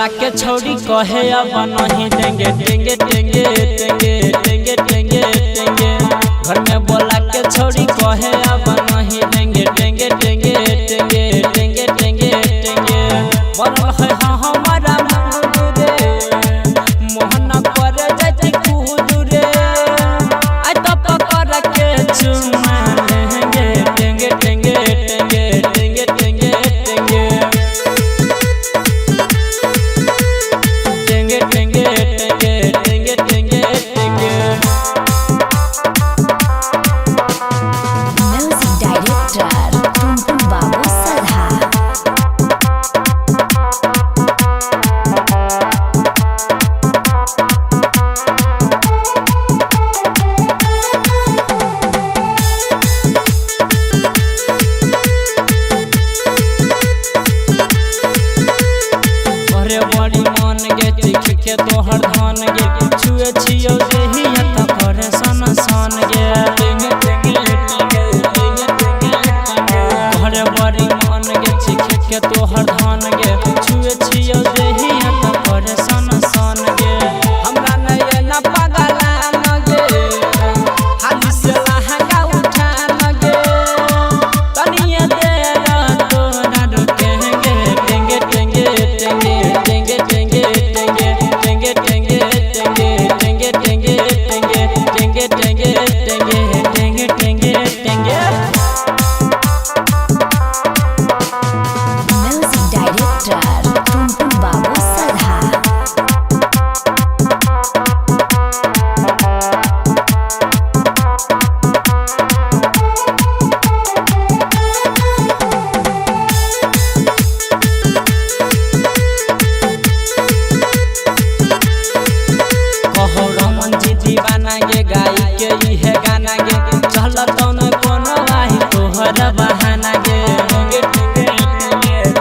बोला के छोड़ी कहे अब नहीं देंगे टेंगे टेंगे टेंगे टेंगे टेंगे टेंगे। घर में बोला के छोड़ी कहे अब नहीं देंगे टेंगे टेंगे टेंगे टेंगे टेंगे टेंगे। बोल है हाँ हमारा मन रे मोहन पर जाती कूद रे आई तो पकड़ के चुमा लेंगे टेंगे टेंगे टेंगे टेंगे टेंगे टेंगे टेंगे टेंगे टेंगे टेंगे टेंगे टेंगे। म्यूजिक डायरेक्टर टुनटुन बाबू सलहा। बड़ी मन गे चिख के तोहर धान गे छुए छियो देही त करे सन सन गे टेंगे टेंगे टेंगे टेंगे टेंगे। तोहरे बड़ी मन गे चिख के तोहर धान गे छुए छियो देही त करे सन सन गे। हमरा नय न पगला न गे हाली से लहंगा उठा न गे तनिए देर तोरा रुकेंगे टेंगे टेंगे टेंगे टेंगे टेंगे टेंगे टेंगे टेंगे टेंगे टेंगे टेंगे टेंगे टेंगे टेंगे टेंगे टेंगे टेंगे। म्यूजिक डायरेक्टर टुनटुन बाबू सलहा। कहो रमन जी दीवाना गे गाई के इहे गाना गे चल तौन कोनो आई तोहर बहाना गे टेंगे टेंगे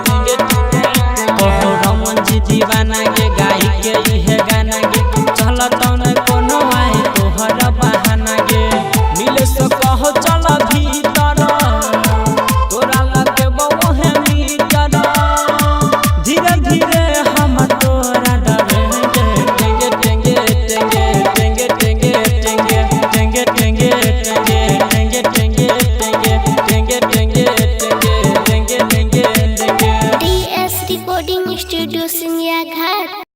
टेंगे टेंगे। कहो रमन जी दीवाना गे गाई के इहे गाना गे चल तौन कोनो आई तोहर बहाना गे। मिले से कहो चल भीतर तोरा लगे बहु मीटर धीरे धीरे हम तोरा डरेंगे टेंगे टेंगे टेंगे टेंगे टेंगे टेंगे टेंगे टेंगे टेंगे टेंगे टेंगे टेंगे टेंगे टेंगे टेंगे टेंगे टेंगे। DS रिकॉर्डिंग स्टूडियो सिंगिया घाट।